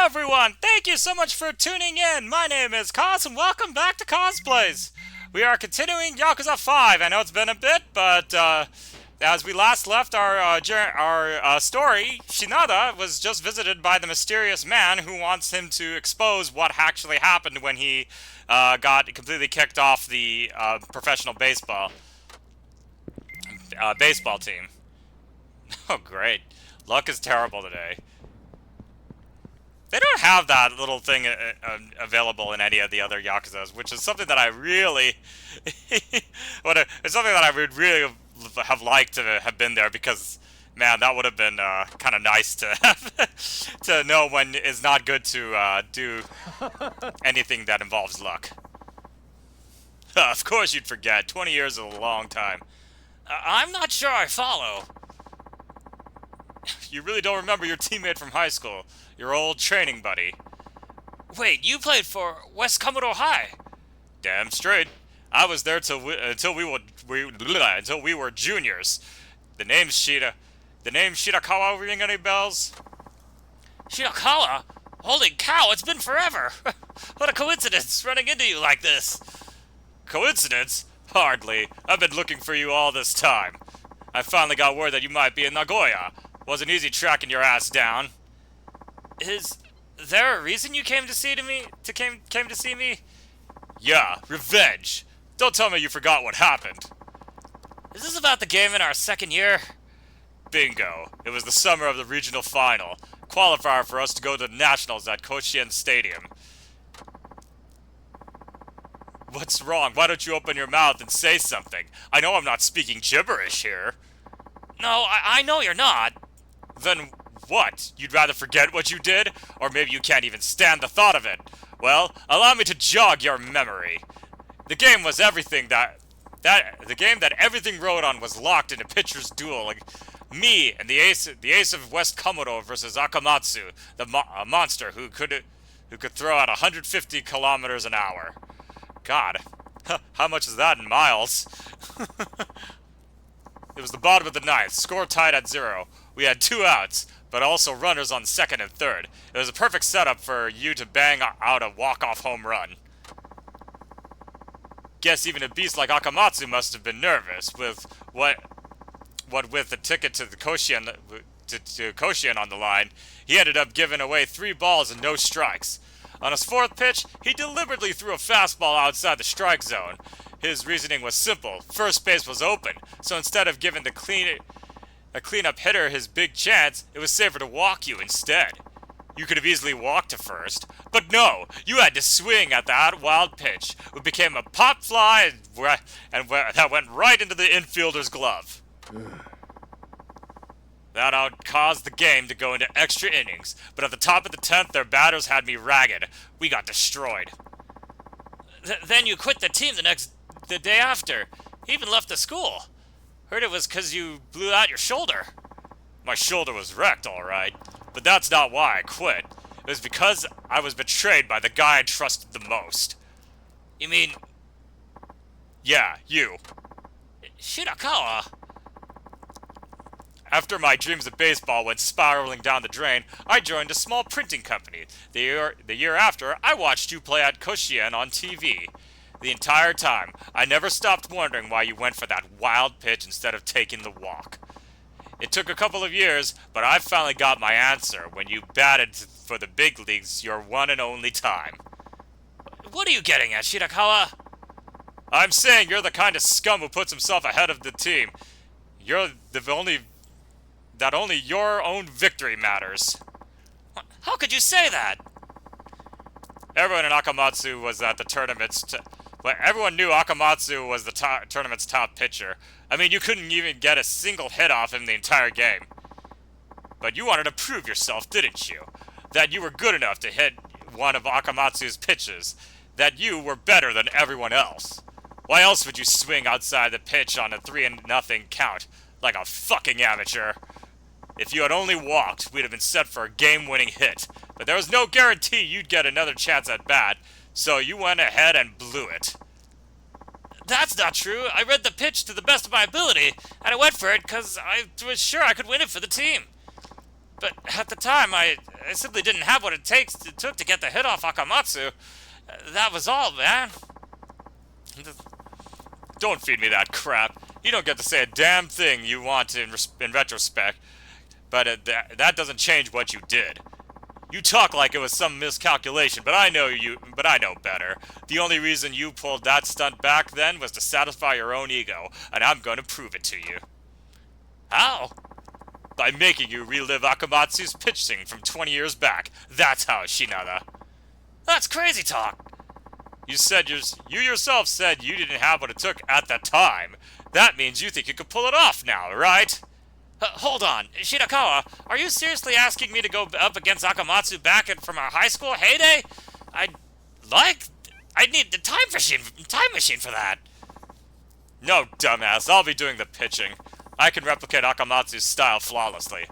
everyone! Thank you so much for tuning in! My name is Cos, and welcome back to Cosplays! We are continuing Yakuza 5. I know it's been a bit, but as we last left our story, Shinada was just visited by the mysterious man who wants him to expose what actually happened when he got completely kicked off the professional baseball team. Oh, great. Luck is terrible today. They don't have that little thing available in any of the other Yakuzas, which is something that I really... it's something that I would really have liked to have been there, because, man, that would have been kind of nice to have, to know when it's not good to do anything that involves luck. Of course you'd forget. 20 years is a long time. I'm not sure I follow. You really don't remember your teammate from high school. Your old training buddy. Wait, you played for West Commodore High? Damn straight. I was there until we were juniors. The name Shirakawa ring any bells? Shirakawa? Holy cow, it's been forever. What a coincidence running into you like this. Coincidence? Hardly. I've been looking for you all this time. I finally got word that you might be in Nagoya. Wasn't easy tracking your ass down. Is there a reason you came to see me? Yeah, revenge. Don't tell me you forgot what happened. Is this about the game in our second year? Bingo. It was the summer of the regional final. Qualifier for us to go to the nationals at Koshien Stadium. What's wrong? Why don't you open your mouth and say something? I know I'm not speaking gibberish here. No, I know you're not. Then what? You'd rather forget what you did? Or maybe you can't even stand the thought of it. Well, allow me to jog your memory. The game was everything the game that everything rode on was locked in a pitcher's duel. Like me and the ace of West Komodo versus Akamatsu, the monster who could throw at 150 kilometers an hour. God, how much is that in miles? It was the bottom of the ninth, score tied at 0. We had 2 outs, but also runners on second and third. It was a perfect setup for you to bang out a walk-off home run. Guess even a beast like Akamatsu must have been nervous, with with the ticket to the Koshien to Koshien on the line. He ended up giving away 3 balls and no strikes. On his 4th pitch, he deliberately threw a fastball outside the strike zone. His reasoning was simple. First base was open, so instead of giving the cleanup hitter his big chance, it was safer to walk you instead. You could have easily walked to first, but no, you had to swing at that wild pitch, which became a pop fly and that went right into the infielder's glove. That caused the game to go into extra innings, but at the top of the 10th, their batters had me ragged. We got destroyed. Then you quit the team the day after. He even left the school. Heard it was 'cause you blew out your shoulder. My shoulder was wrecked, all right, but that's not why I quit. It was because I was betrayed by the guy I trusted the most. You mean... Yeah, you. Shirakawa? After my dreams of baseball went spiraling down the drain, I joined a small printing company. The year after, I watched you play at Koshien on TV. The entire time, I never stopped wondering why you went for that wild pitch instead of taking the walk. It took a couple of years, but I finally got my answer when you batted for the big leagues your one and only time. What are you getting at, Shirakawa? I'm saying you're the kind of scum who puts himself ahead of the team. You're only your own victory matters. How could you say that? Everyone in Akamatsu was at the tournament's... everyone knew Akamatsu was the tournament's top pitcher. I mean, you couldn't even get a single hit off him the entire game. But you wanted to prove yourself, didn't you? That you were good enough to hit one of Akamatsu's pitches. That you were better than everyone else. Why else would you swing outside the pitch on a 3-0 count? Like a fucking amateur. If you had only walked, we'd have been set for a game-winning hit. But there was no guarantee you'd get another chance at bat, so you went ahead and blew it. That's not true. I read the pitch to the best of my ability, and I went for it because I was sure I could win it for the team. But at the time, I simply didn't have what it took to get the hit off Akamatsu. That was all, man. Don't feed me that crap. You don't get to say a damn thing you want in retrospect, but that doesn't change what you did. You talk like it was some miscalculation, but I know better. The only reason you pulled that stunt back then was to satisfy your own ego, and I'm going to prove it to you. How? By making you relive Akamatsu's pitching from 20 years back. That's how, Shinada. That's crazy talk. You yourself said you didn't have what it took at the time. That means you think you could pull it off now, right? Hold on, Shirakawa, are you seriously asking me to go up against Akamatsu back from our high school heyday? I'd need the time machine for that. No, dumbass, I'll be doing the pitching. I can replicate Akamatsu's style flawlessly.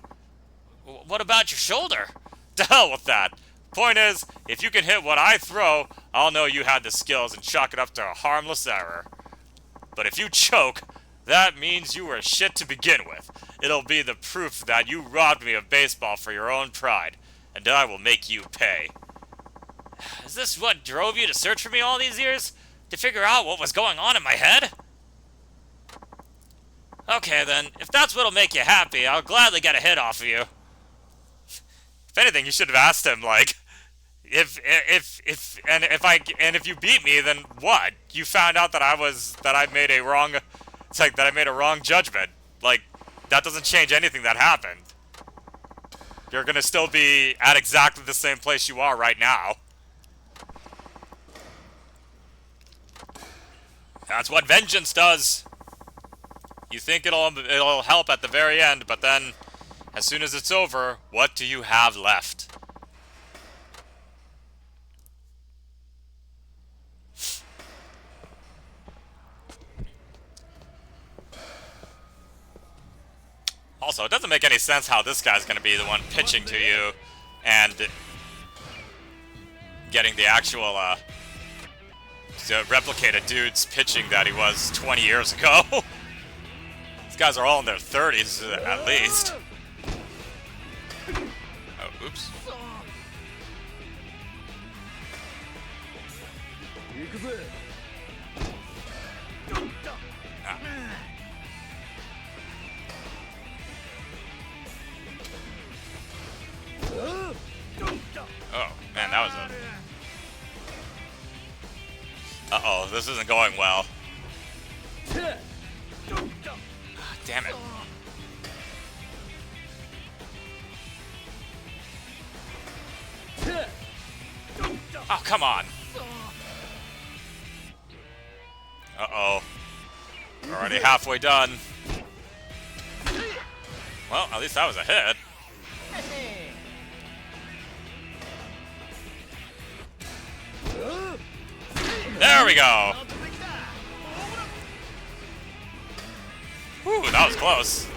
What about your shoulder? To hell with that. Point is, if you can hit what I throw, I'll know you had the skills and chalk it up to a harmless error. But if you choke, that means you were shit to begin with. It'll be the proof that you robbed me of baseball for your own pride, and I will make you pay. Is this what drove you to search for me all these years? To figure out what was going on in my head? Okay then, if that's what'll make you happy, I'll gladly get a hit off of you. If anything, you should have asked him, like, if you beat me, then what? You found out that I made a wrong judgment. Like, that doesn't change anything that happened. You're gonna still be at exactly the same place you are right now. That's what vengeance does. You think it'll help at the very end, but then, as soon as it's over, what do you have left? Also, it doesn't make any sense how this guy's gonna be the one pitching to you and getting the actual, to replicate a dude's pitching that he was 20 years ago. These guys are all in their 30s, at least. Oh, oops. Ah. Oh, man, that was a... Uh-oh, this isn't going well. Damn it. Oh, come on. Uh-oh. Already halfway done. Well, at least that was a hit. There we go. Whew, that was close.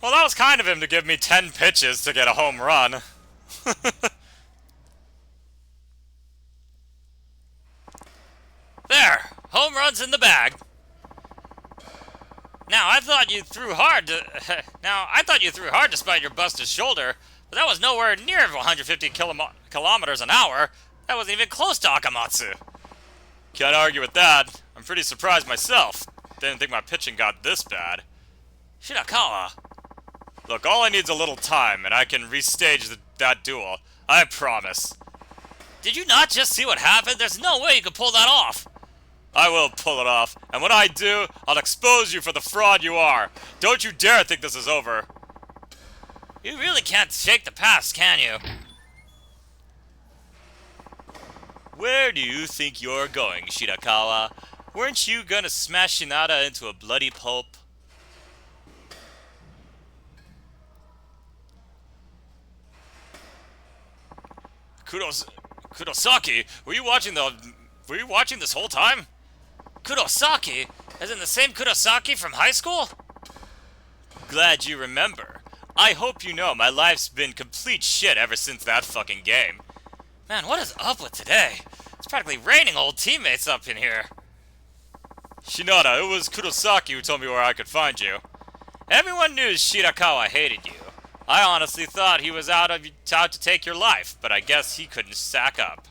Well, that was kind of him to give me 10 pitches to get a home run. There, home run's in the bag. Now, I thought you threw hard despite your busted shoulder, but that was nowhere near 150 kilometers an hour. That wasn't even close to Akamatsu. Can't argue with that. I'm pretty surprised myself. Didn't think my pitching got this bad. Shirakawa. Look, all I need is a little time, and I can restage that duel. I promise. Did you not just see what happened? There's no way you could pull that off. I will pull it off, and when I do, I'll expose you for the fraud you are. Don't you dare think this is over. You really can't shake the past, can you? Where do you think you're going, Shirakawa? Weren't you gonna smash Shinada into a bloody pulp? Kurosaki, were you watching this whole time? Kurosaki? As in the same Kurosaki from high school? Glad you remember. I hope you know my life's been complete shit ever since that fucking game. Man, what is up with today? It's practically raining old teammates up in here. Shinada, it was Kurosaki who told me where I could find you. Everyone knew Shirakawa hated you. I honestly thought he was out to take your life, but I guess he couldn't sack up.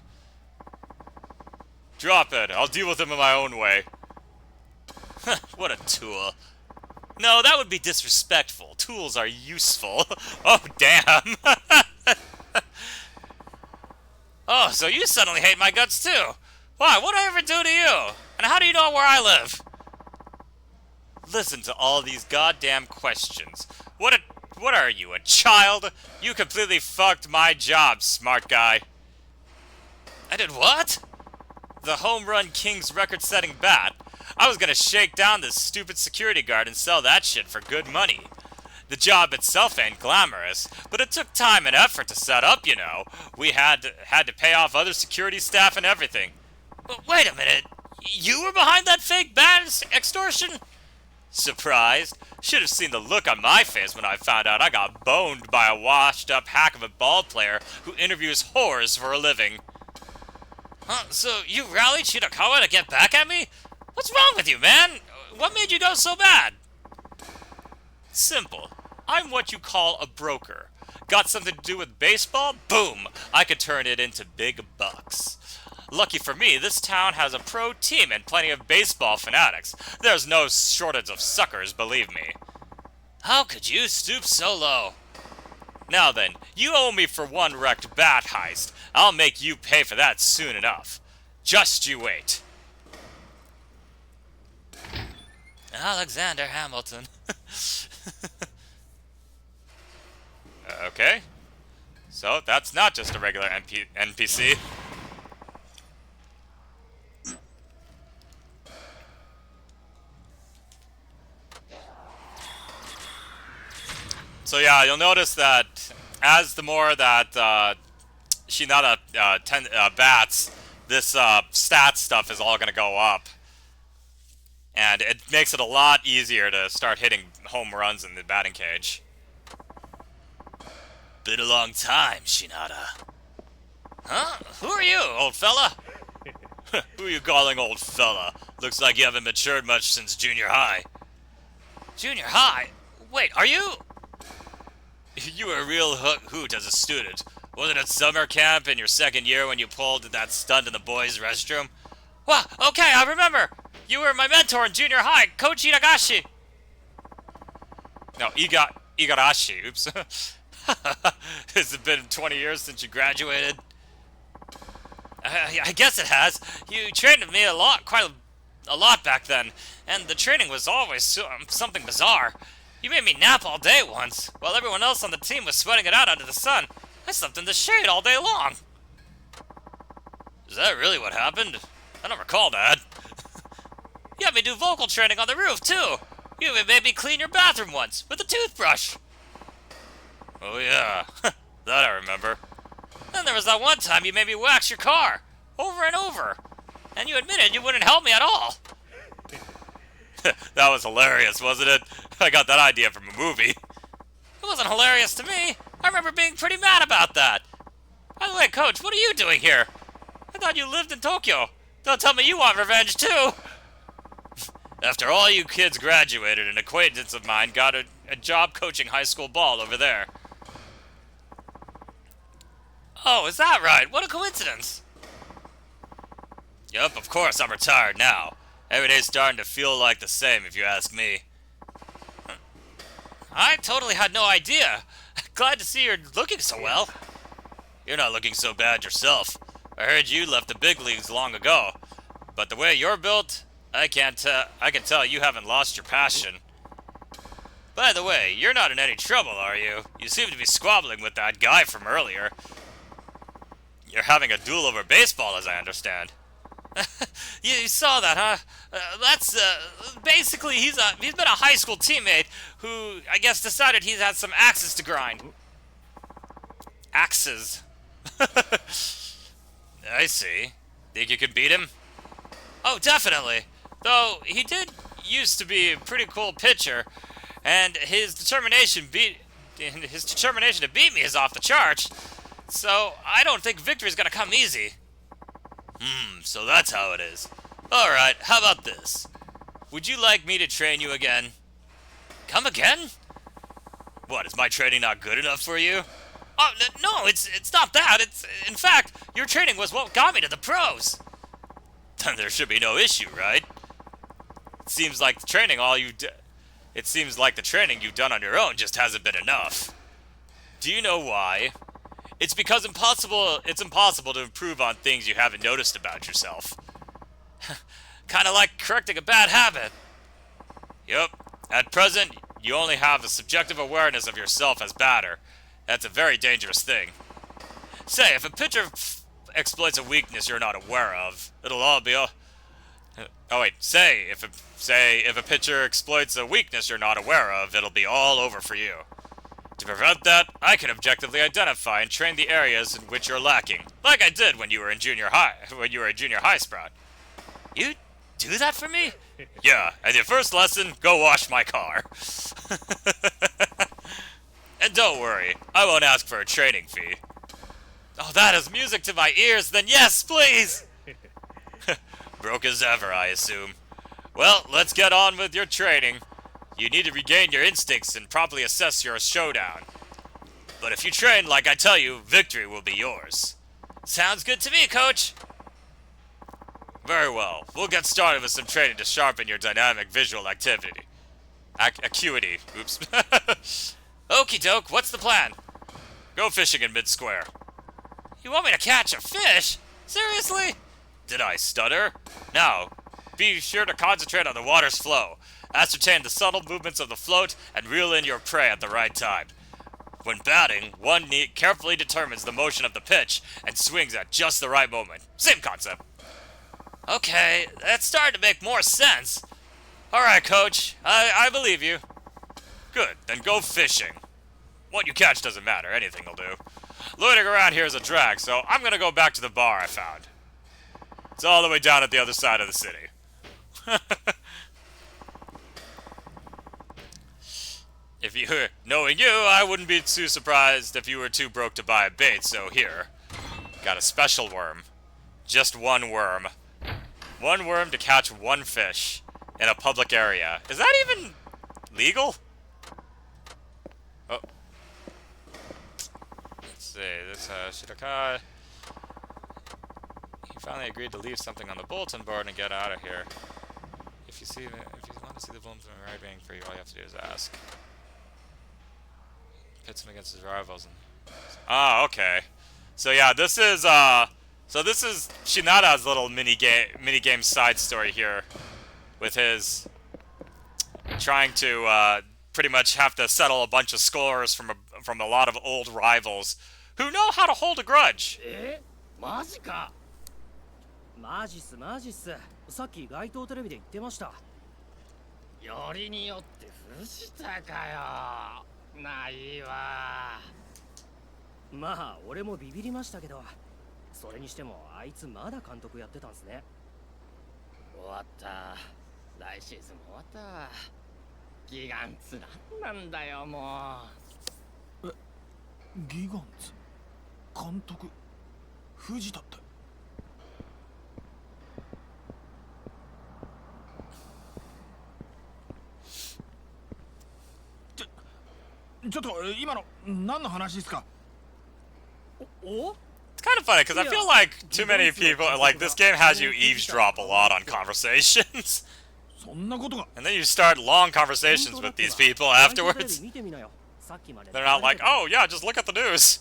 Drop it. I'll deal with him in my own way. What a tool. No, that would be disrespectful. Tools are useful. Oh, damn. Oh, so you suddenly hate my guts too. Why, what'd I ever do to you? And how do you know where I live? Listen to all these goddamn questions. What are you, a child? You completely fucked my job, smart guy. I did what? The home run king's record-setting bat. I was gonna shake down this stupid security guard and sell that shit for good money. The job itself ain't glamorous, but it took time and effort to set up, you know. We had to pay off other security staff and everything. But wait a minute. You were behind that fake bat extortion? Surprised? Should have seen the look on my face when I found out I got boned by a washed-up hack of a ball player who interviews whores for a living. Huh, so you rallied Shirakawa to get back at me? What's wrong with you, man? What made you go so bad? Simple. I'm what you call a broker. Got something to do with baseball? Boom! I could turn it into big bucks. Lucky for me, this town has a pro team and plenty of baseball fanatics. There's no shortage of suckers, believe me. How could you stoop so low? Now then, you owe me for one wrecked bat heist. I'll make you pay for that soon enough. Just you wait. Alexander Hamilton. Okay. So, that's not just a regular NPC. So yeah, you'll notice that as the more that Shinada bats, this stat stuff is all going to go up. And it makes it a lot easier to start hitting home runs in the batting cage. Been a long time, Shinada. Huh? Who are you, old fella? Who are you calling old fella? Looks like you haven't matured much since junior high. Junior high? Wait, are you... You were a real hoot as a student. Was it at summer camp in your second year when you pulled that stunt in the boys' restroom? Wow, okay, I remember. You were my mentor in junior high, Coach Itagashi. No, Igarashi, oops. Has it been 20 years since you graduated? I guess it has. You trained with me quite a lot back then, and the training was always something bizarre. You made me nap all day once, while everyone else on the team was sweating it out under the sun. I slept in the shade all day long. Is that really what happened? I don't recall that. You had me do vocal training on the roof, too. You even made me clean your bathroom once, with a toothbrush. Oh yeah, that I remember. Then there was that one time you made me wax your car, over and over. And you admitted you wouldn't help me at all. That was hilarious, wasn't it? I got that idea from a movie. It wasn't hilarious to me. I remember being pretty mad about that. By the way, Coach, what are you doing here? I thought you lived in Tokyo. Don't tell me you want revenge, too. After all you kids graduated, an acquaintance of mine got a job coaching high school ball over there. Oh, is that right? What a coincidence. Yup, of course I'm retired now. Every day's starting to feel like the same, if you ask me. I totally had no idea. Glad to see you're looking so well. You're not looking so bad yourself. I heard you left the big leagues long ago. But the way you're built, I can tell you haven't lost your passion. By the way, you're not in any trouble, are you? You seem to be squabbling with that guy from earlier. You're having a duel over baseball, as I understand. You saw that, huh? Basically, he's been a high school teammate who, I guess, decided he's had some axes to grind. Axes. I see. Think you could beat him? Oh, definitely. Though, he did used to be a pretty cool pitcher, and his determination to beat me is off the charts. So, I don't think victory's gonna come easy. So that's how it is. Alright, how about this? Would you like me to train you again? Come again? What, is my training not good enough for you? Oh, no, it's not that. It's, in fact, your training was what got me to the pros. Then there should be no issue, right? It seems like the training you've done on your own just hasn't been enough. Do you know why? It's because it's impossible to improve on things you haven't noticed about yourself. Kinda like correcting a bad habit. Yup. At present, you only have a subjective awareness of yourself as batter. That's a very dangerous thing. Say, if a pitcher exploits a weakness you're not aware of, it'll all be say if a pitcher exploits a weakness you're not aware of, it'll be all over for you. To prevent that, I can objectively identify and train the areas in which you're lacking, like I did when you were a junior high sprout. You do that for me? Yeah, as your first lesson, go wash my car. And don't worry, I won't ask for a training fee. Oh, that is music to my ears, then yes, please! Broke as ever, I assume. Well, let's get on with your training. You need to regain your instincts and properly assess your showdown. But if you train like I tell you, victory will be yours. Sounds good to me, Coach! Very well. We'll get started with some training to sharpen your dynamic visual activity. Acuity. Oops. Okie doke, what's the plan? Go fishing in mid-square. You want me to catch a fish? Seriously? Did I stutter? Now, be sure to concentrate on the water's flow. Ascertain the subtle movements of the float and reel in your prey at the right time. When batting, one carefully determines the motion of the pitch and swings at just the right moment. Same concept. Okay, that's starting to make more sense. Alright, Coach. I believe you. Good, then go fishing. What you catch doesn't matter, anything will do. Loitering around here is a drag, so I'm gonna go back to the bar I found. It's all the way down at the other side of the city. Knowing you, I wouldn't be too surprised if you were too broke to buy a bait, so here. Got a special worm. Just one worm. One worm to catch one fish in a public area. Is that even legal? Oh. Let's see, this Shiraka. He finally agreed to leave something on the bulletin board and get out of here. If you want to see the blooms right waiting for you, all you have to do is ask. Pits him against his rivals. Ah, okay. So yeah, this is Shinada's little mini game side story here, with his trying to pretty much have to settle a bunch of scores from a lot of old rivals who know how to hold a grudge. マジか。マジっすマジっす。さっき街頭テレビで言ってました。よりによって藤田かよ。ないわ。まあ俺もビビりましたけど、それにしてもあいつまだ監督やってたんすね。終わった。来シーズンも終わった。ギガンツなんなんだよもう。ギガンツ監督藤田って。ちょっと今の何の話ですか？お？ It's kind of funny because I feel like too many people like this game has you eavesdrop a lot on conversations. そんなことが。 And then you start long conversations with these people afterwards. They're not like, oh yeah, just look at the news.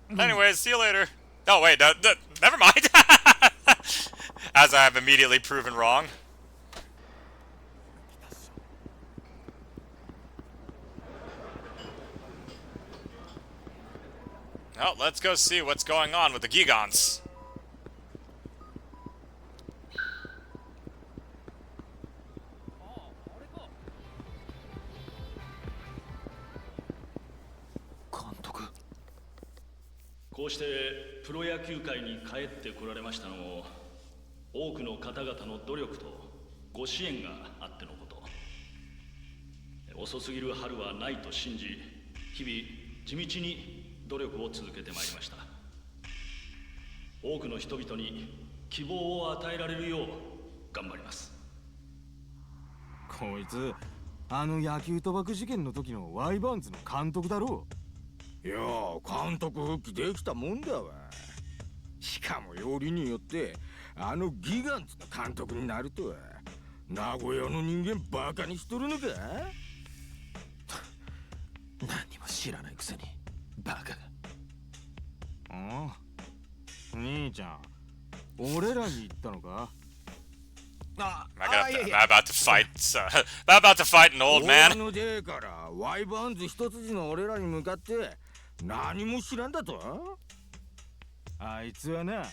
Anyways, see you later. Oh wait, never mind. As I have immediately proven wrong. Well, let's go see what's going on with the Gigants. Kamtoku. こうしてプロ野球界に帰ってこられましたのも多くの方々の努力とご支援があってのこと。遅すぎる春はないと信じ、日々地道に努力を続けてまいりました。多くの人々に希望を与えられるよう頑張ります。こいつあの野球賭博事件の時のワイバーンズの監督だろう。いやー、監督復帰できたもんだわ。しかもよりによってあのギガンツの監督になるとは。名古屋の人間バカにしとるのか。何も知らないくせにバカが。ああ、兄ちゃん、俺らに言ったのか。Am I about to fight? Am I about to fight an old man? 俺のデーからワイバーンズ一筋の俺らに向かって何も知らんだと。あいつはな、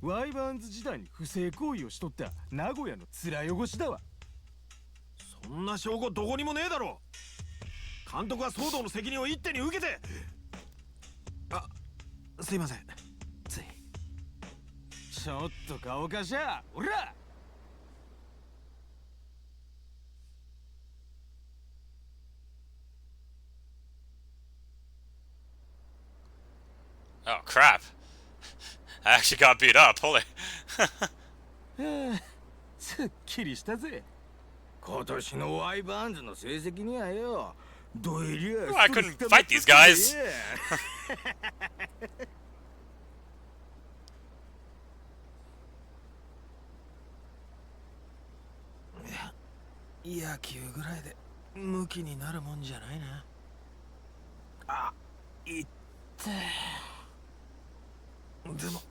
ワイバーンズ時代に不正行為をしとった名古屋の面汚しだわ。そんな証拠どこにもねえだろ。監督は騒動の責任を一手に受けて。あ、すいません。つい。ちょっと顔かしゃ、おら。Oh crap! I actually got beat up. Holy. すっきりしたぜ。今年のワイバーンズの成績にはよ、どえりゃ。I couldn't fight these guys. 野球ぐらいでムキになるもんじゃないな。あ、いって。でも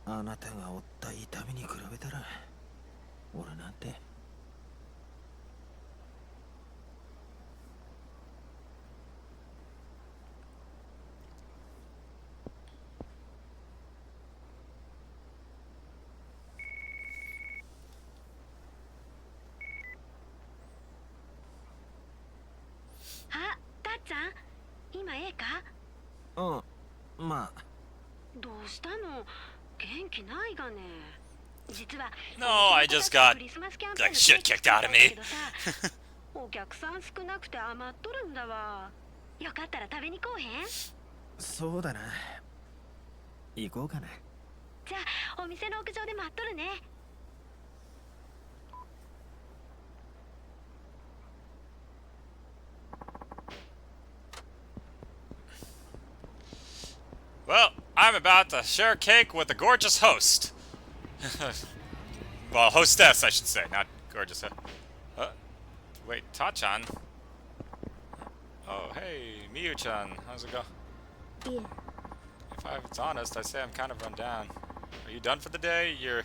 あなたが負った痛みに比べたら俺なんて。あ、たっちゃん、今ええか？うん、まあ。どうしたの？元気ないがね。実は No, I just got like shit kicked out of me. お客さん少なくて余っとるんだわ。よかったら食べに来おへん？そうだな。行こうかな。じゃあお店の屋上で待っとるね。Well, I'm about to share cake with a gorgeous host. Well, hostess, I should say, not gorgeous. Wait, Ta-chan. Oh, hey, Miyu-chan, how's it go? Yeah. If I was honest, I'd say I'm kind of run down. Are you done for the day? You're...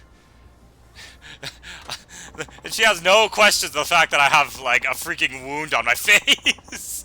And she has no questions of the fact that I have, like, a freaking wound on my face.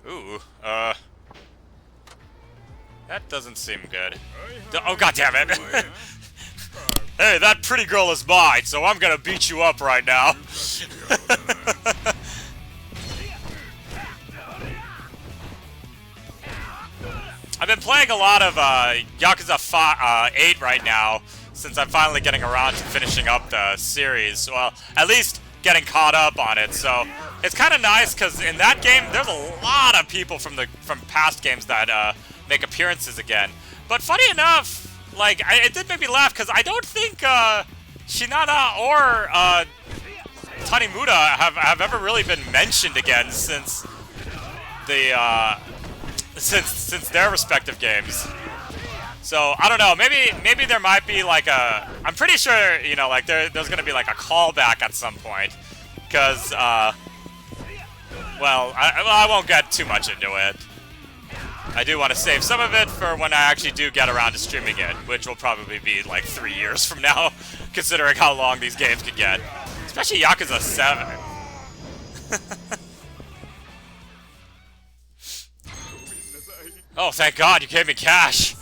Ooh, that doesn't seem good. Oh, god damn it. Hey, that pretty girl is mine, so I'm gonna beat you up right now. I've been playing a lot of Yakuza 8 right now, since I'm finally getting around to finishing up the series. Well, at least getting caught up on it, so it's kind of nice because in that game there's a lot of people from past games that make appearances again. But funny enough, like it did make me laugh because I don't think Shinada or Tanimura have ever really been mentioned again since the since their respective games. So I don't know. Maybe there might be like a. I'm pretty sure like there's gonna be like a callback at some point, because well I won't get too much into it. I do want to save some of it for when I actually do get around to streaming it, which will probably be like 3 years from now, considering how long these games could get, especially Yakuza 7. Oh, thank God you gave me cash.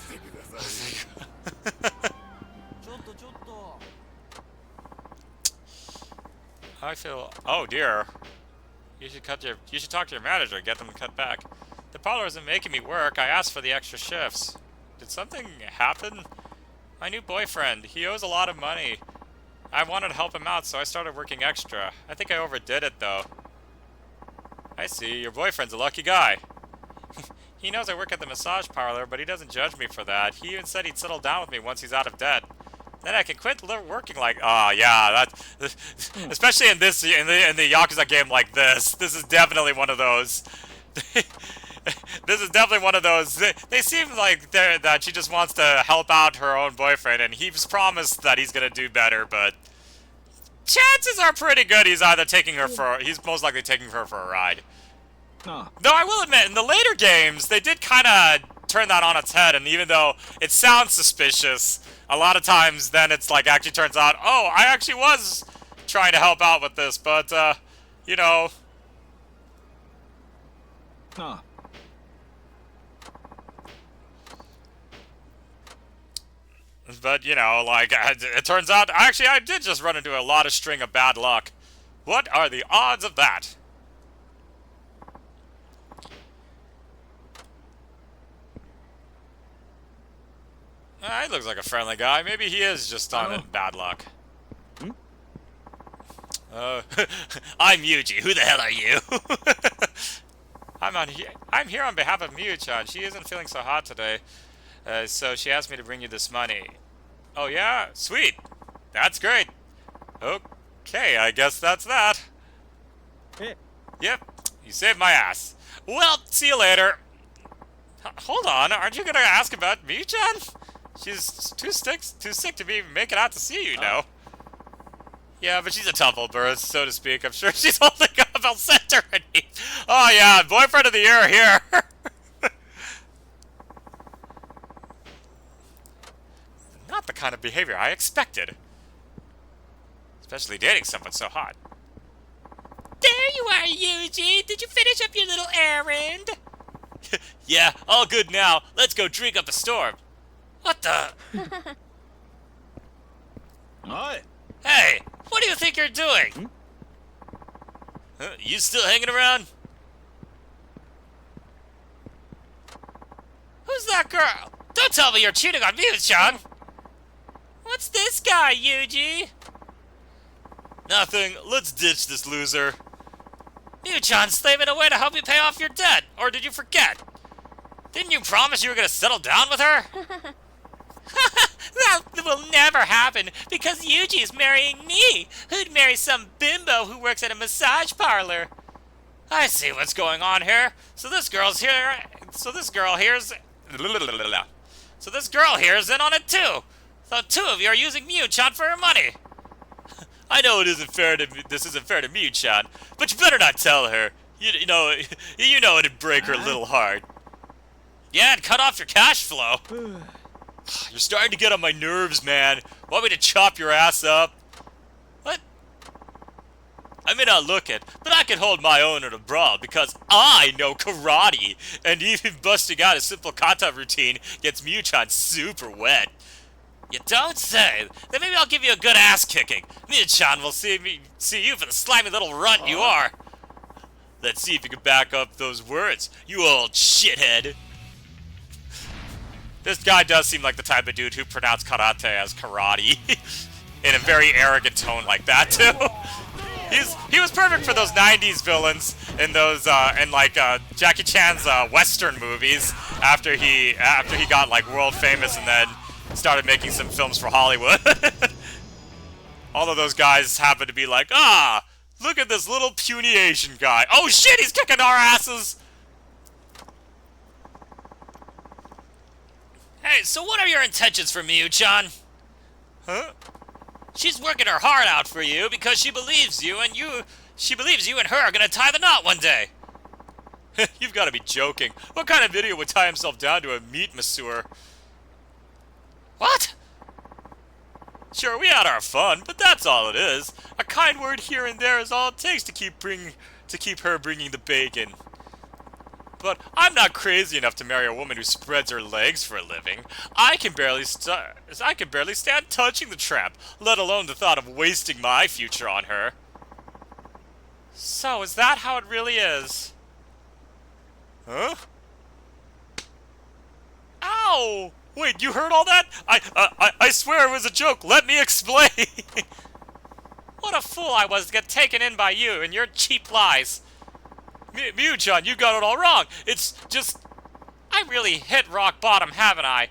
I feel. Oh dear. You should talk to your manager and get them to cut back. The parlor isn't making me work. I asked for the extra shifts. Did something happen? My new boyfriend, he owes a lot of money. I wanted to help him out, so I started working extra. I think I overdid it, though. I see. Your boyfriend's a lucky guy. He knows I work at the massage parlor, but he doesn't judge me for that. He even said he'd settle down with me once he's out of debt. Then I can quit working like... Oh, yeah, that... Especially in this... In the Yakuza game like this. This is definitely one of those... This is definitely one of those... They seem like that she just wants to help out her own boyfriend, and he's promised that he's gonna do better, but... Chances are pretty good he's either taking her for... He's most likely taking her for a ride. Though I will admit, in the later games, they did kind of turn that on its head, and even though it sounds suspicious, a lot of times then it's like actually turns out, oh, I actually was trying to help out with this, but, you know... But, you know, like, it turns out, actually, I did just run into a lot of string of bad luck. What are the odds of that? He looks like a friendly guy. Maybe he is just on bad luck. I'm Yuji. Who the hell are you? I'm here on behalf of Miyu-chan. She isn't feeling so hot today. So she asked me to bring you this money. Oh yeah? Sweet! That's great! Okay, I guess that's that. Yep, you saved my ass. Well, see you later. Hold on, aren't you gonna ask about Miyu-chan? She's too sick to be making out to see you, know. Yeah, but she's a tumblebird, so to speak. I'm sure she's holding up. I'll send her an Oh yeah, boyfriend of the year here. Not the kind of behavior I expected. Especially dating someone so hot. There you are, Yuji! Did you finish up your little errand? Yeah, all good now. Let's go drink up a storm. What the? Hi. Hey, what do you think you're doing? You still hanging around? Who's that girl? Don't tell me you're cheating on me, Sean. What's this guy, Yuji? Nothing. Let's ditch this loser. Miyu-chan's slaving away to help you pay off your debt. Or did you forget? Didn't you promise you were going to settle down with her? That will never happen because Yuji is marrying me. Who'd marry some bimbo who works at a massage parlor? I see what's going on here. So this girl here's in on it too. So two of you are using Miyu-chan for her money. I know this isn't fair to Miyu-chan, but you better not tell her. You know it'd break her little heart. Yeah, and cut off your cash flow. You're starting to get on my nerves, man. Want me to chop your ass up? What? I may not look it, but I can hold my own in a brawl because I know karate, and even busting out a simple kata routine gets Miyu-chan super wet. You don't say. Then maybe I'll give you a good ass kicking. Miyu-chan will see you for the slimy little runt you are. Let's see if you can back up those words, you old shithead. This guy does seem like the type of dude who pronounced karate as karate in a very arrogant tone like that too. He was perfect for those '90s villains in those Jackie Chan's Western movies after he got like world famous and then started making some films for Hollywood. All of those guys happen to be like, look at this little puny Asian guy. Oh shit, he's kicking our asses. Hey, so what are your intentions for Miyu-chan? Huh? She's working her heart out for you because she believes you and her are gonna tie the knot one day. You've got to be joking. What kind of idiot would tie himself down to a meat masseur? What? Sure, we had our fun, but that's all it is. A kind word here and there is all it takes to keep her bringing the bacon. But I'm not crazy enough to marry a woman who spreads her legs for a living. I can barely stand touching the tramp, let alone the thought of wasting my future on her. So, is that how it really is? Huh? Ow! Wait, you heard all that? I swear it was a joke. Let me explain. What a fool I was to get taken in by you and your cheap lies. Mew-chan, you got it all wrong. It's just... I really hit rock bottom, haven't I?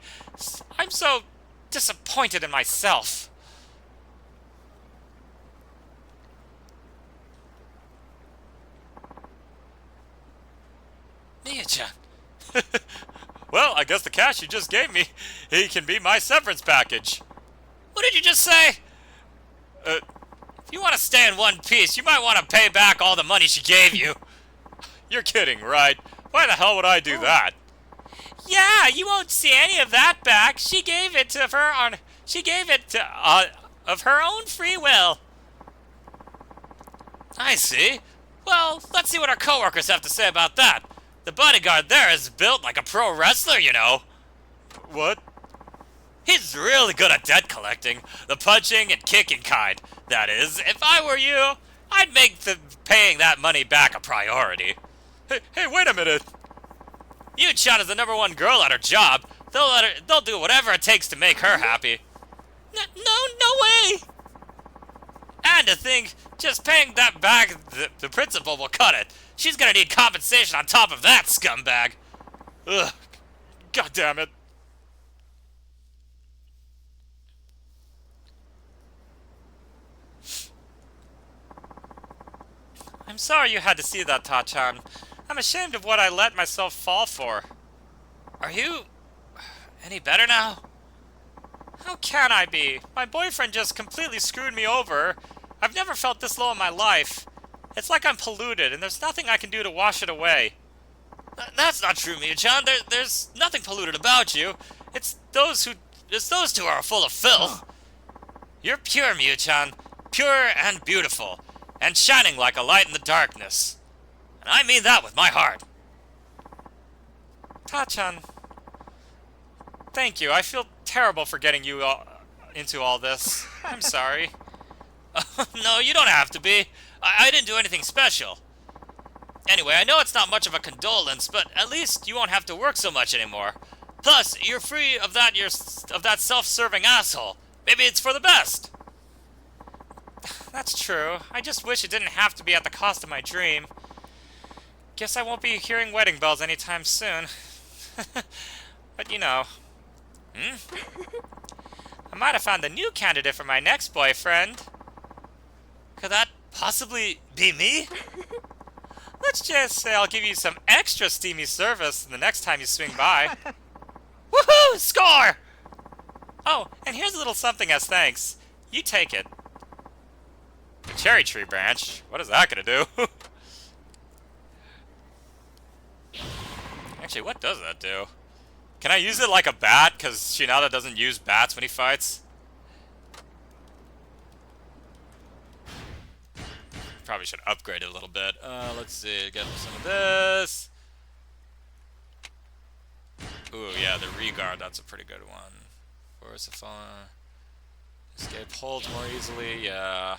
I'm so disappointed in myself. Mew-chan. Well, I guess the cash you just gave me, he can be my severance package. What did you just say? If you want to stay in one piece, you might want to pay back all the money she gave you. You're kidding, right? Why the hell would I do that? Yeah, you won't see any of that back. She gave it to her on... She gave it to... of her own free will. I see. Well, let's see what our coworkers have to say about that. The bodyguard there is built like a pro wrestler, you know. What? He's really good at debt collecting. The punching and kicking kind. That is, if I were you, I'd make paying that money back a priority. Hey, wait a minute. Yu-chan is the #1 girl at her job. They'll do whatever it takes to make her happy. No way! And to think, just paying that back, the principal will cut it. She's gonna need compensation on top of that scumbag. Ugh. God damn it. I'm sorry you had to see that, Ta-chan. I'm ashamed of what I let myself fall for. Are you... any better now? How can I be? My boyfriend just completely screwed me over. I've never felt this low in my life. It's like I'm polluted, and there's nothing I can do to wash it away. That's not true, Miyu-chan. There's nothing polluted about you. It's those two are full of filth. You're pure, Miyu-chan. Pure and beautiful. And shining like a light in the darkness. And I mean that with my heart. Ta-chan. Thank you. I feel terrible for getting you into all this. I'm sorry. No, you don't have to be. I didn't do anything special. Anyway, I know it's not much of a condolence, but at least you won't have to work so much anymore. Plus, you're free of that self-serving asshole. Maybe it's for the best. That's true. I just wish it didn't have to be at the cost of my dream. Guess I won't be hearing wedding bells anytime soon. But you know. I might have found a new candidate for my next boyfriend. Could that possibly be me? Let's just say I'll give you some extra steamy service the next time you swing by. Woohoo! Score! Oh, and here's a little something as thanks. You take it. Cherry tree branch. What is that gonna do? Actually, what does that do? Can I use it like a bat? Because Shinada doesn't use bats when he fights. Probably should upgrade it a little bit. Let's see. Get some of this. Ooh, yeah, the regard. That's a pretty good one. Where's the phone? Escape holds more easily. Yeah.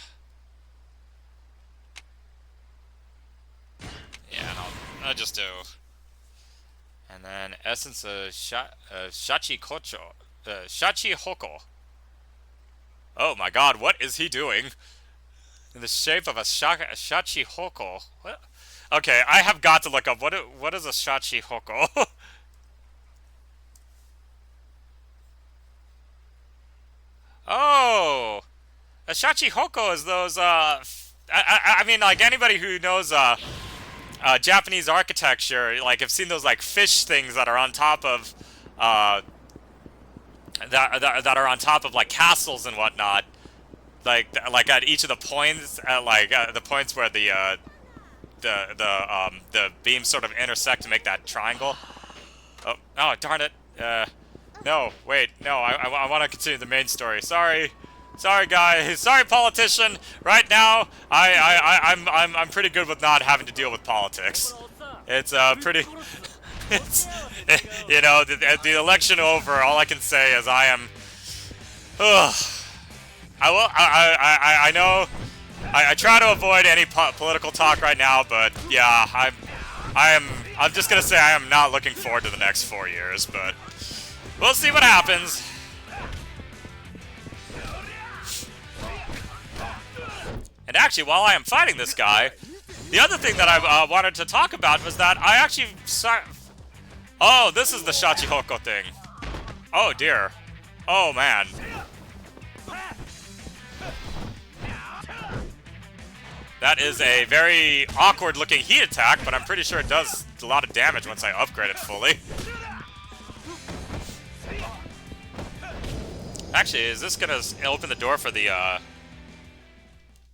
Yeah, I'll just do. And then essence of Shachi Hoko. Oh my god, what is he doing? In the shape of a Shachi Hoko. What? Okay, I have got to look up what is a Shachi Hoko. Oh, a Shachi Hoko is those. I mean, like anybody who knows Japanese architecture, like I've seen those like fish things that are on top of that are on top of like castles and whatnot. Like at each of the points, the points where the beams sort of intersect to make that triangle. Oh darn it! No, wait, no. I want to continue the main story. Sorry, guys. Sorry, politician. Right now, I'm pretty good with not having to deal with politics. It's pretty. It's you know the election over. All I can say is I am. Ugh. I know. I try to avoid any political talk right now, but yeah, I'm just gonna say I am not looking forward to the next 4 years, but We'll see what happens. And actually, while I am fighting this guy, the other thing that I wanted to talk about was that I actually oh, this is the Shachihoko thing. Oh dear. Oh man. That is a very awkward looking heat attack, but I'm pretty sure it does a lot of damage once I upgrade it fully. Actually, is this gonna open the door for the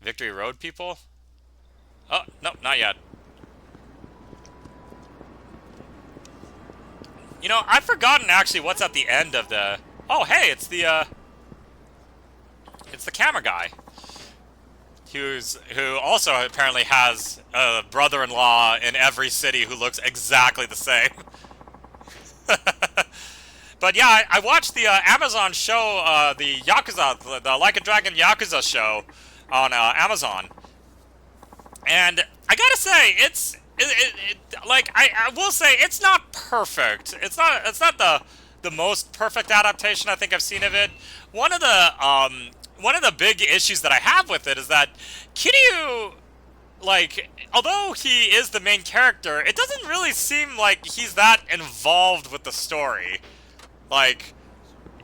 Victory Road people? Oh, no, not yet. You know, I've forgotten actually what's at the end of the... Oh, hey, it's the camera guy. Who also apparently has a brother-in-law in every city who looks exactly the same. But yeah, I watched the Amazon show, the Yakuza, the Like a Dragon Yakuza show on Amazon. And I gotta say, like, I will say, it's not perfect. It's not the most perfect adaptation I think I've seen of it. One of the big issues that I have with it is that Kiryu, like, although he is the main character, it doesn't really seem like he's that involved with the story. Like,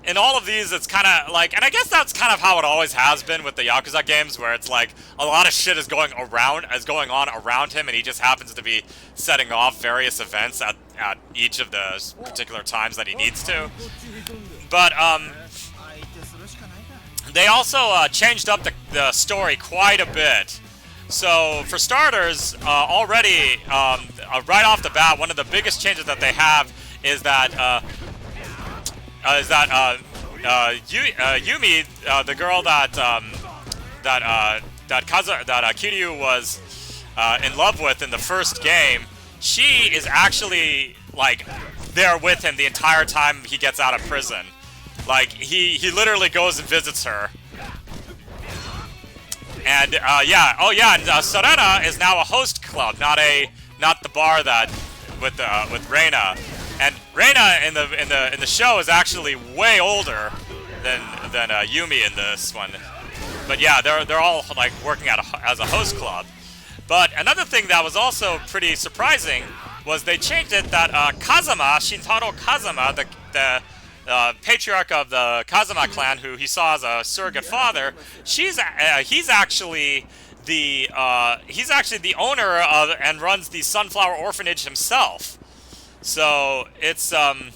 in all of these, it's kind of like, and I guess that's kind of how it always has been with the Yakuza games, where it's like a lot of shit is going on around him, and he just happens to be setting off various events at each of the particular times that he needs to. But they also changed up the story quite a bit. So for starters, already right off the bat, one of the biggest changes that they have is that Yumi, the girl that Kiryu was in love with in the first game, she is actually like there with him the entire time he gets out of prison. Like he literally goes and visits her. And and Serena is now a host club, not the bar that with Reina. And Reina in the show is actually way older than Yumi in this one. But yeah, they're all like working as a host club. But another thing that was also pretty surprising was they changed it that Kazama, Shintaro Kazama, the patriarch of the Kazama clan, who he saw as a surrogate father, he's actually the owner of and runs the Sunflower Orphanage himself. So it's kind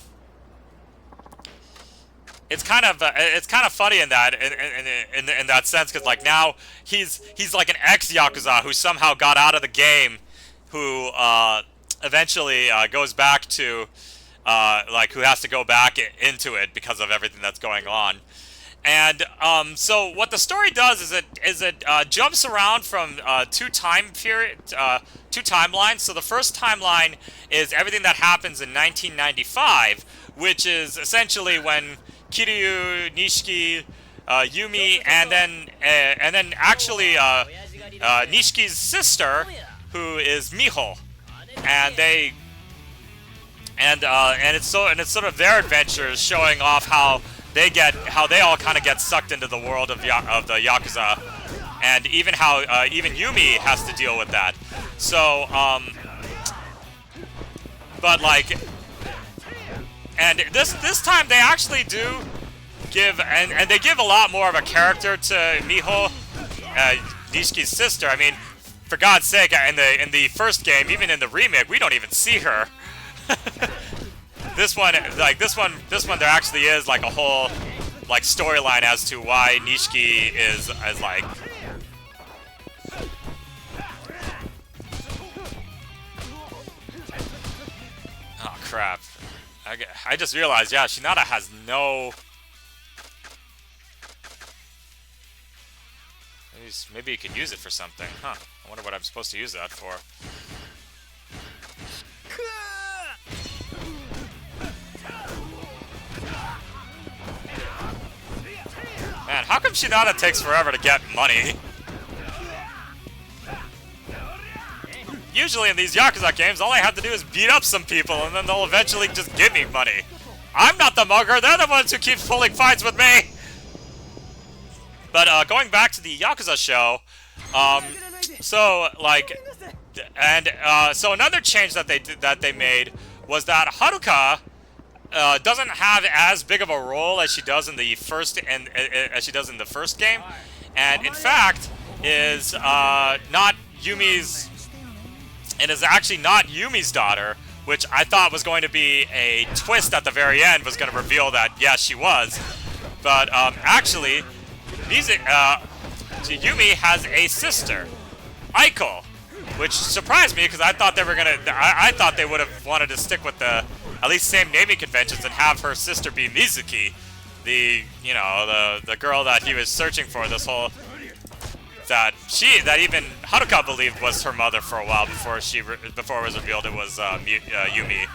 of funny in that sense, because like now he's like an ex-Yakuza who somehow got out of the game, who eventually goes back to who has to go back into it because of everything that's going on. And so what the story does is it jumps around from two timelines. So the first timeline is everything that happens in 1995, which is essentially when Kiryu, Nishiki, Yumi, and then actually Nishiki's sister, who is Miho, and it's sort of their adventures showing off how they all kind of get sucked into the world of the Yakuza, and even how even Yumi has to deal with that. So but like, and this time they actually do give and they give a lot more of a character to Miho, Nishiki's sister. I mean, for God's sake, in the first game, even in the remake, we don't even see her. This one, there actually is like a whole like storyline as to why Nishiki is like. Oh crap! I just realized, yeah, Shinada has no. Maybe you could use it for something, huh? I wonder what I'm supposed to use that for. Man, how come Shinada takes forever to get money? Usually in these Yakuza games, all I have to do is beat up some people and then they'll eventually just give me money. I'm not the mugger. They're the ones who keep pulling fights with me. But going back to the Yakuza show, so like, and so another change that they made was that Haruka doesn't have as big of a role as she does in the first game, and in fact is not Yumi's, and is actually not Yumi's daughter, which I thought was going to be a twist at the very end, was going to reveal that yes, she was, but actually, Yumi has a sister, Aiko, which surprised me because I thought they were gonna. I thought they would have wanted to stick with the at least same naming conventions and have her sister be Mizuki, the girl that he was searching for this whole. That even Haruka believed was her mother for a while before it was revealed it was Yumi.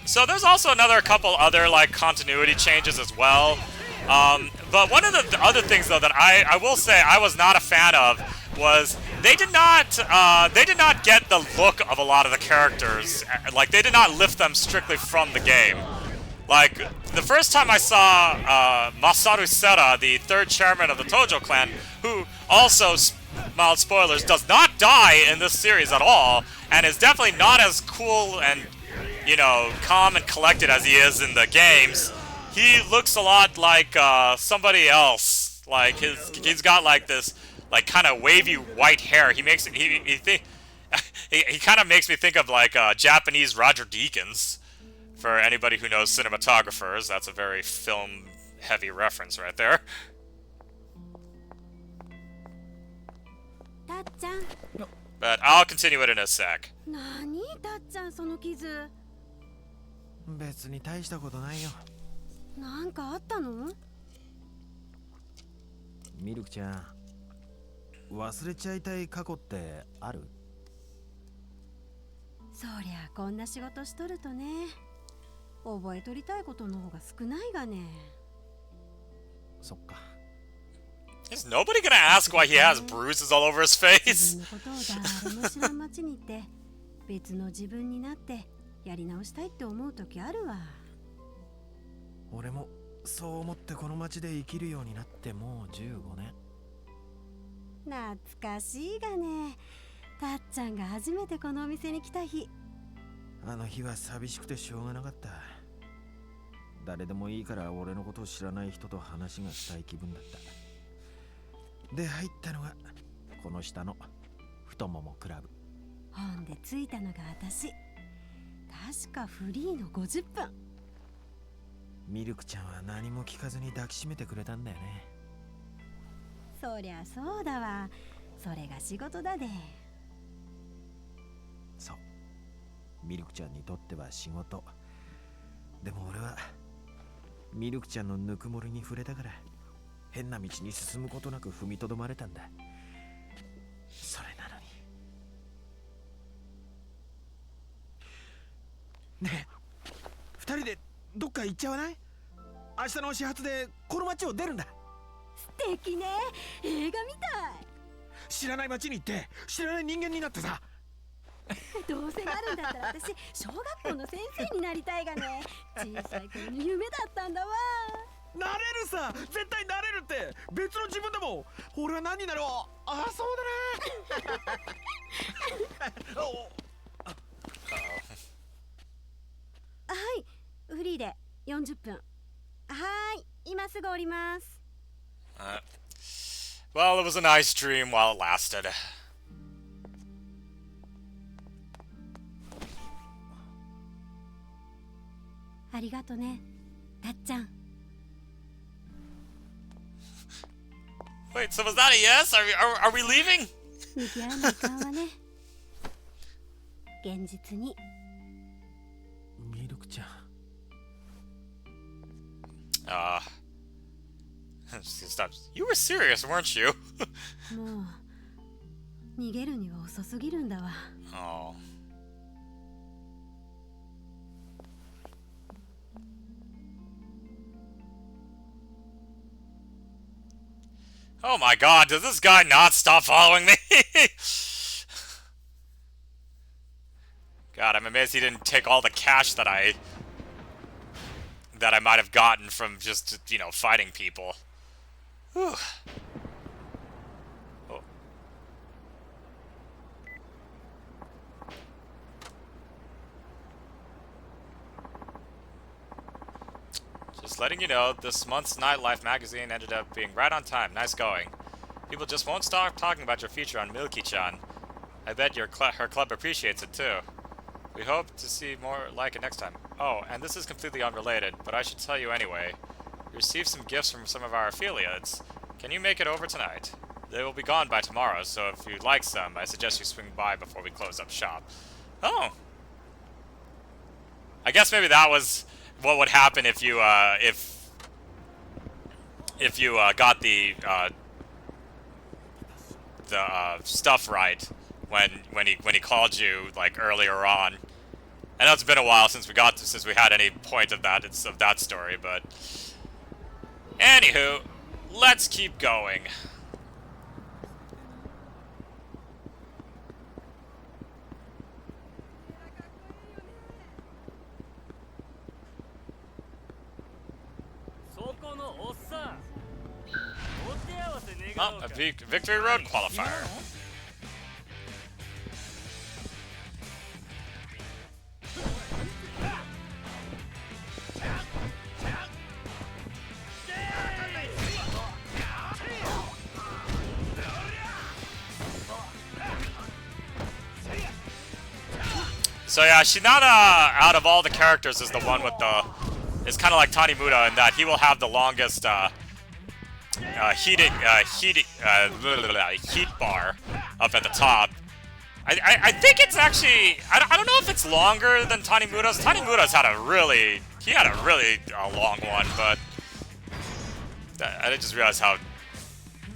So there's also another couple other like continuity changes as well. But one of the other things though that I will say I was not a fan of was they did not get the look of a lot of the characters. Like they did not lift them strictly from the game. Like the first time I saw Masaru Sera, the third chairman of the Tojo clan, who also, mild spoilers, does not die in this series at all, and is definitely not as cool and calm and collected as he is in the games. He looks a lot like somebody else. Like he's got like this like kind of wavy white hair. He kind of makes me think of like Japanese Roger Deakins. For anybody who knows cinematographers, that's a very film-heavy reference right there. But I'll continue it in a sec. 何たっちゃんその傷。別に大したことないよ。なんかあったの？ミルクちゃん、忘れちゃいたい過去ってある？そりゃこんな仕事しとるとね。覚えとりたいことの方が少ないがね。そっか。Is nobody gonna ask why he has bruises all over his face? 自分のことを誰も知らん街に行って別の自分になってやり直したいって思う時あるわ。俺もそう思ってこの街で生きるようになってもう15年。懐かしいがね。たっちゃんが初めてこのお店に来た日。あの日は寂しくてしょうがなかった。誰でもいいから俺のことを知らない人と話がしたい気分だった。で入ったのがこの下の太ももクラブ。ほんで着いたのが私。確かフリーの50分。ミルクちゃんは何も聞かずに抱きしめてくれたんだよね。そりゃそうだわ。それが仕事だで。そう。ミルクちゃんにとっては仕事。でも俺はミルクちゃんのぬくもりに触れたから変な道に進むことなく踏みとどまれたんだ。それなのに。ねえ、二人でどっか行っちゃわない？明日の始発でこの街を出るんだ。素敵ね。映画みたい。知らない街に行って知らない人間になってさ。どうせなるんだったら私小学校の先生になりたいがね。小さい頃の夢だったんだわ。なれるさ、絶対なれるって。別の自分でも。俺は何になろう。ああ、そうだな。はい、フリーで40分。はーい、今すぐ降ります。Well, it was a nice dream while it lasted. ありがとね、たっちゃん。Wait, so was that a yes? Are we leaving? 向き合わないかんはね。現実に。ミルクちゃん。Stop. You were serious, weren't you? もう逃げるには遅すぎるんだわ。Oh. Oh my god, does this guy not stop following me? God, I'm amazed he didn't take all the cash that I might have gotten from just, you know, fighting people. Whew. Oh. Just letting you know, this month's Nightlife magazine ended up being right on time. Nice going. People just won't stop talking about your feature on Milky-chan. I bet her club appreciates it too. We hope to see more like it next time. Oh, and this is completely unrelated, but I should tell you anyway. We received some gifts from some of our affiliates. Can you make it over tonight? They will be gone by tomorrow, so if you'd like some, I suggest you swing by before we close up shop. Oh. I guess maybe that was what would happen if you, got the stuff right when he called you, like, earlier on. I know it's been a while since we had any point of that story, but anywho, let's keep going. Oh, a Victory Road qualifier. So yeah, Shinada, out of all the characters, is the one with is kind of like Tanimura in that he will have the longest heat bar up at the top. I think it's actually, I don't know if it's longer than Tanimura's. Tanimura's had a really long one, but I didn't just realize how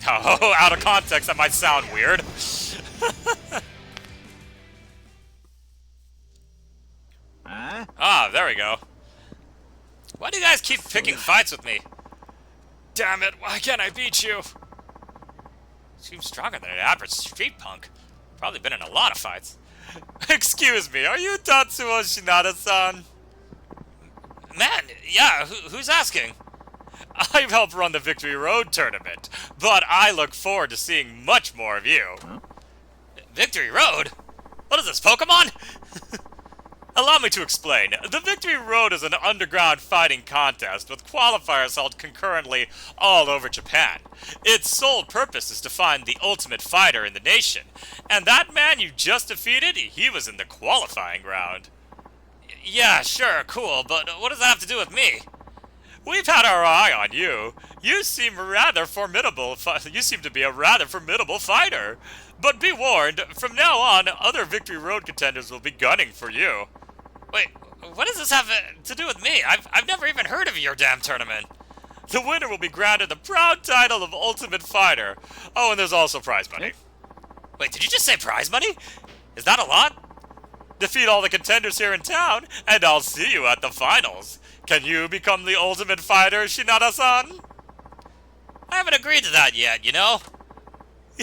out of context that might sound weird. Ah, there we go. Why do you guys keep picking fights with me? Damn it, why can't I beat you? Seems stronger than an average street punk. Probably been in a lot of fights. Excuse me, are you Tatsuo Shinada-san? Man, yeah, who's asking? I help run the Victory Road tournament, but I look forward to seeing much more of you. Huh? Victory Road? What is this, Pokemon? Allow me to explain. The Victory Road is an underground fighting contest with qualifiers held concurrently all over Japan. Its sole purpose is to find the ultimate fighter in the nation. And that man you just defeated, he was in the qualifying round. Yeah, sure, cool, but what does that have to do with me? We've had our eye on you. You seem rather formidable. You seem to be a rather formidable fighter. But be warned, from now on, other Victory Road contenders will be gunning for you. Wait, what does this have to do with me? I've never even heard of your damn tournament. The winner will be granted the proud title of Ultimate Fighter. Oh, and there's also prize money. Wait, did you just say prize money? Is that a lot? Defeat all the contenders here in town, and I'll see you at the finals. Can you become the Ultimate Fighter, Shinada-san? I haven't agreed to that yet, you know?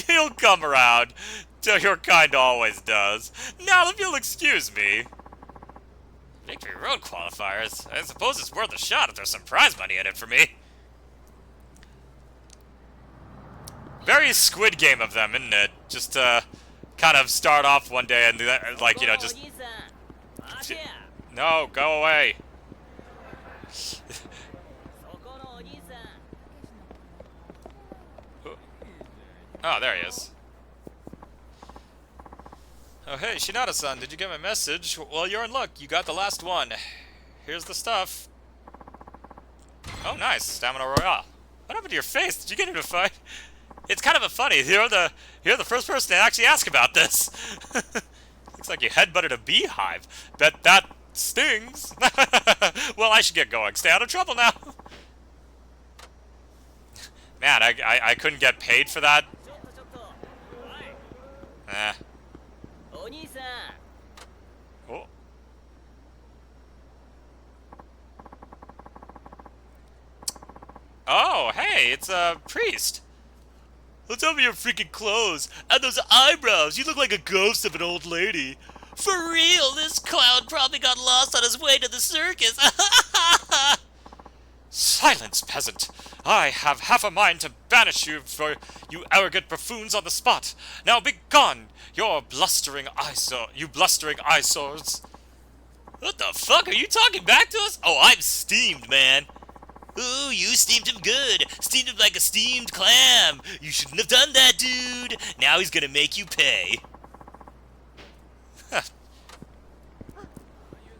He'll come around, till your kind always does. Now, if you'll excuse me. Victory Road qualifiers? I suppose it's worth a shot if there's some prize money in it for me. Very Squid Game of them, isn't it? Just to kind of start off one day and, like, you know, just... No, go away. Oh, there he is. Oh, hey, Shinada-san, did you get my message? Well, you're in luck. You got the last one. Here's the stuff. Oh, nice. Stamina Royale. What happened to your face? Did you get into a fight? It's kind of funny. You're the first person to actually ask about this. Looks like you headbutted a beehive. Bet that stings. Well, I should get going. Stay out of trouble now. Man, I couldn't get paid for that. Eh. Oh. Oh, hey, it's a priest. Let's have your freaking clothes and those eyebrows. You look like a ghost of an old lady. For real, this clown probably got lost on his way to the circus. Silence, peasant! I have half a mind to banish you for you arrogant buffoons on the spot. Now be gone, you blustering eyesores. What the fuck? Are you talking back to us? Oh, I'm steamed, man. Ooh, you steamed him good. Steamed him like a steamed clam. You shouldn't have done that, dude. Now he's gonna make you pay.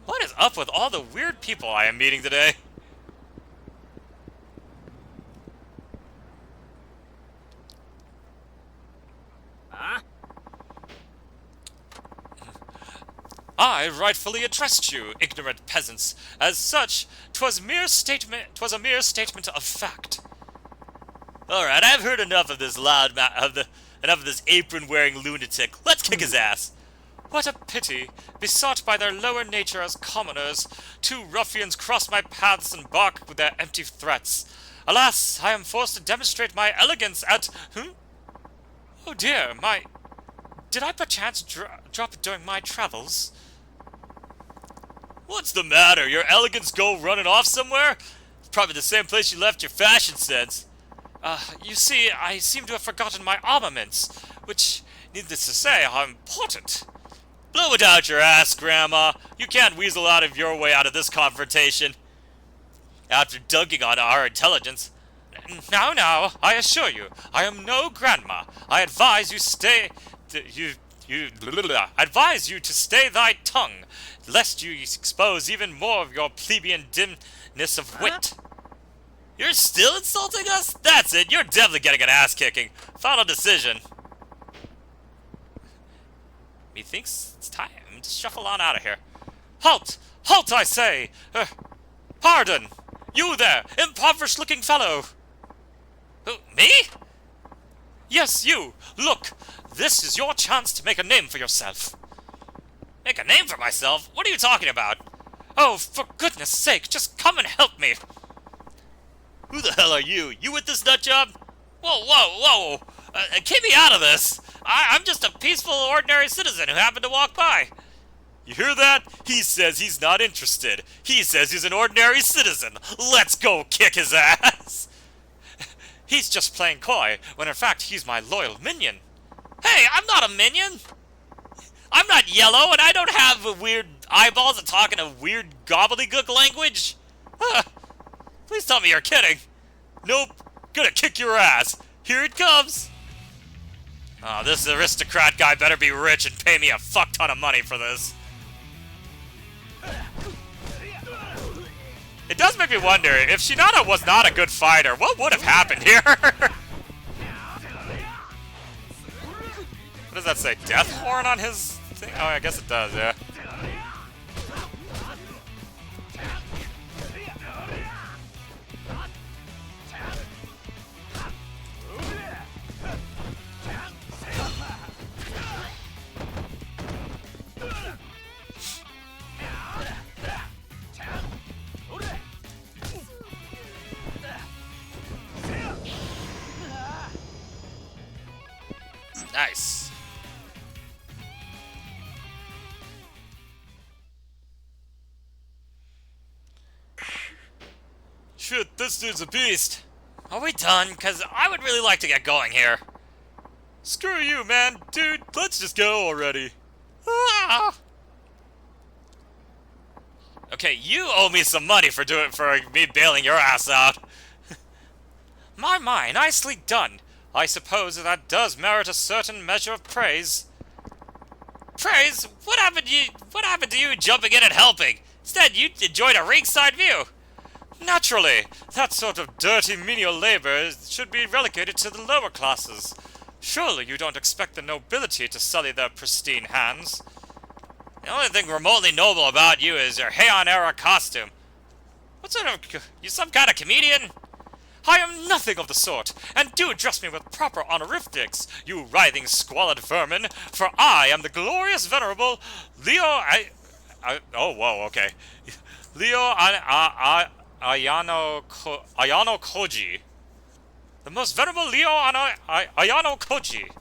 What is up with all the weird people I am meeting today? I rightfully addressed you, ignorant peasants. As such, 'twas a mere statement of fact. All right, I've heard enough of this enough of this apron-wearing lunatic. Let's kick his ass. What a pity! Besought by their lower nature as commoners, two ruffians cross my paths and bark with their empty threats. Alas, I am forced to demonstrate my elegance at... Oh dear, did I perchance drop it during my travels? What's the matter? Your elegance go running off somewhere? It's probably the same place you left your fashion sense. You see, I seem to have forgotten my armaments, which, needless to say, are important. Blow it out your ass, Grandma. You can't weasel out of your way out of this confrontation. After dunking on our intelligence... Now, I assure you, I am no grandma. I advise you advise you to stay thy tongue, lest you expose even more of your plebeian dimness of wit. You're still insulting us? That's it, you're definitely getting an ass-kicking. Final decision. Methinks it's time to shuffle on out of here. Halt! Halt, I say! Pardon! You there, impoverished-looking fellow! Who, me? Yes, you! Look! This is your chance to make a name for yourself. Make a name for myself? What are you talking about? Oh, for goodness sake, just come and help me! Who the hell are you? You with this nut job? Whoa! Keep me out of this! I'm just a peaceful, ordinary citizen who happened to walk by. You hear that? He says he's not interested. He says he's an ordinary citizen. Let's go kick his ass! He's just playing coy, when in fact he's my loyal minion. Hey, I'm not a minion! I'm not yellow, and I don't have weird eyeballs that talk in a weird gobbledygook language. Please tell me you're kidding. Nope. Gonna kick your ass. Here it comes. Oh, this aristocrat guy better be rich and pay me a fuck ton of money for this. It does make me wonder, if Shinada was not a good fighter, what would have happened here? What does that say? Death horn on his thing? Oh, I guess it does, yeah. Nice. Shit, this dude's a beast. Are we done? Because I would really like to get going here. Screw you, man. Dude, let's just go already. Ah! Okay, you owe me some money for me bailing your ass out. My, nicely done. I suppose that does merit a certain measure of praise. Praise? What happened to you jumping in and helping? Instead, you enjoyed a ringside view. Naturally, that sort of dirty menial labor should be relegated to the lower classes. Surely you don't expect the nobility to sully their pristine hands. The only thing remotely noble about you is your Heian-era costume. What sort of... you some kind of comedian? I am nothing of the sort, and do address me with proper honorifics, you writhing squalid vermin, for I am the glorious venerable Leo oh, whoa, okay. Leo Ayano Koji, the most venerable Ayano Koji.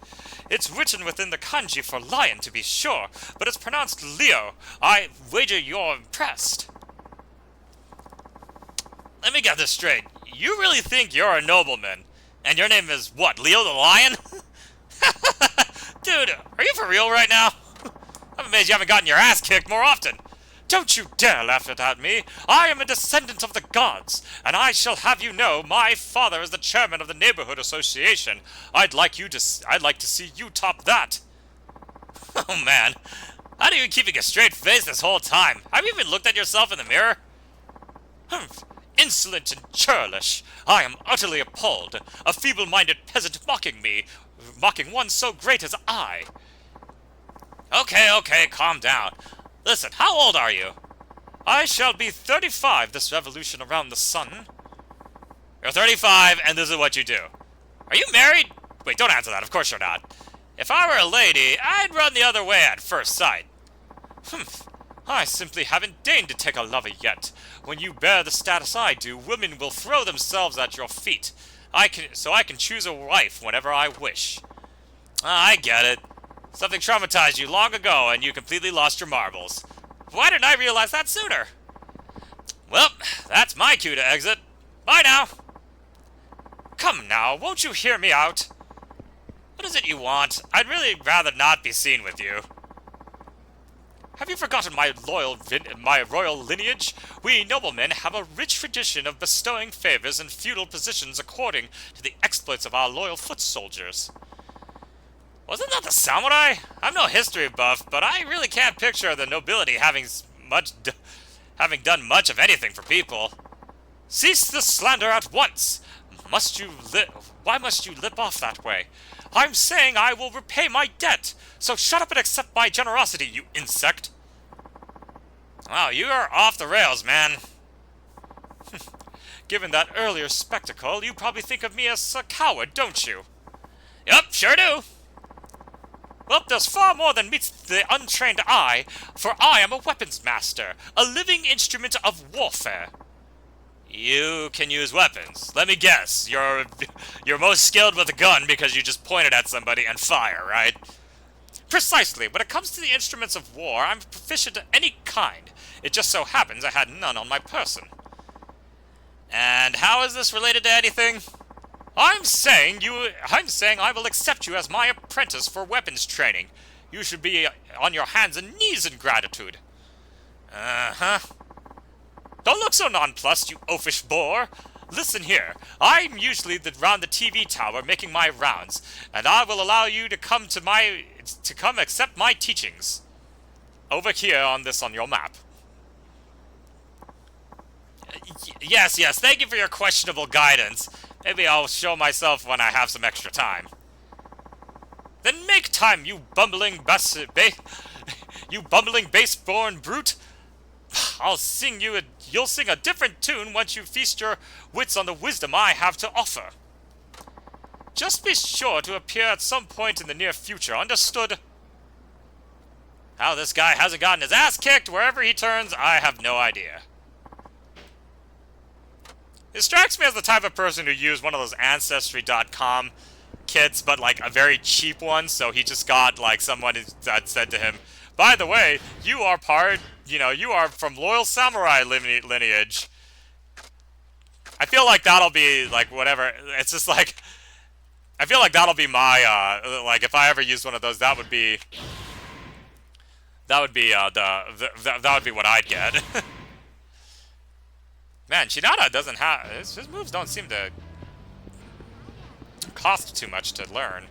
It's written within the kanji for lion, to be sure, but it's pronounced Leo. I wager you're impressed. Let me get this straight. You really think you're a nobleman, and your name is what, Leo the Lion? Dude, are you for real right now? I'm amazed you haven't gotten your ass kicked more often. Don't you dare laugh at me. I am a descendant of the gods, and I shall have you know my father is the chairman of the neighborhood association. I'd like to see you top that. Oh man, how do you keeping a straight face this whole time? Have you even looked at yourself in the mirror? Humph. Insolent and churlish. I am utterly appalled. A feeble-minded peasant mocking me, mocking one so great as I. Okay, calm down. Listen, how old are you? I shall be 35 this revolution around the sun. You're 35, and this is what you do. Are you married? Wait, don't answer that. Of course you're not. If I were a lady, I'd run the other way at first sight. Humph. I simply haven't deigned to take a lover yet. When you bear the status I do, women will throw themselves at your feet. So I can choose a wife whenever I wish. I get it. Something traumatized you long ago, and you completely lost your marbles. Why didn't I realize that sooner? Well, that's my cue to exit. Bye now. Come now, won't you hear me out? What is it you want? I'd really rather not be seen with you. Have you forgotten my royal lineage? We noblemen have a rich tradition of bestowing favors and feudal positions according to the exploits of our loyal foot soldiers. Wasn't that the samurai? I'm no history buff, but I really can't picture the nobility having done much of anything for people. Cease the slander at once! Why must you lip off that way? I'm saying I will repay my debt, so shut up and accept my generosity, you insect! Wow, you are off the rails, man. Given that earlier spectacle, you probably think of me as a coward, don't you? Yup, sure do! Well, there's far more than meets the untrained eye, for I am a weapons master, a living instrument of warfare. You can use weapons. Let me guess, you're most skilled with a gun because you just point it at somebody and fire, right? Precisely. When it comes to the instruments of war, I'm proficient of any kind. It just so happens I had none on my person. And how is this related to anything? I'm saying I will accept you as my apprentice for weapons training. You should be on your hands and knees in gratitude. Uh-huh. Don't look so nonplussed, you oafish boor. Listen here, I'm usually around the TV tower making my rounds, and I will allow you to come accept my teachings. Over here on your map. Yes, thank you for your questionable guidance. Maybe I'll show myself when I have some extra time. Then make time, you bumbling base-born brute. You'll sing a different tune once you feast your wits on the wisdom I have to offer. Just be sure to appear at some point in the near future, understood? How this guy hasn't gotten his ass kicked wherever he turns, I have no idea. It strikes me as the type of person who used one of those Ancestry.com kits, but like a very cheap one, so he just got like someone that said to him, by the way, you are from loyal samurai lineage. I feel like that'll be like whatever, it's just like, I feel like that'll be my, like if I ever used one of those, that would be what I'd get. Man, Shinada doesn't have... His moves don't seem to cost too much to learn.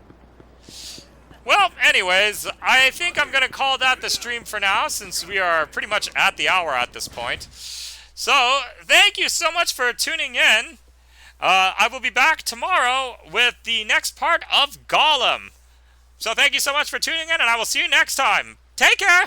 Well, anyways, I think I'm going to call that the stream for now, since we are pretty much at the hour at this point. So, thank you so much for tuning in. I will be back tomorrow with the next part of Gollum. So thank you so much for tuning in, and I will see you next time. Take care!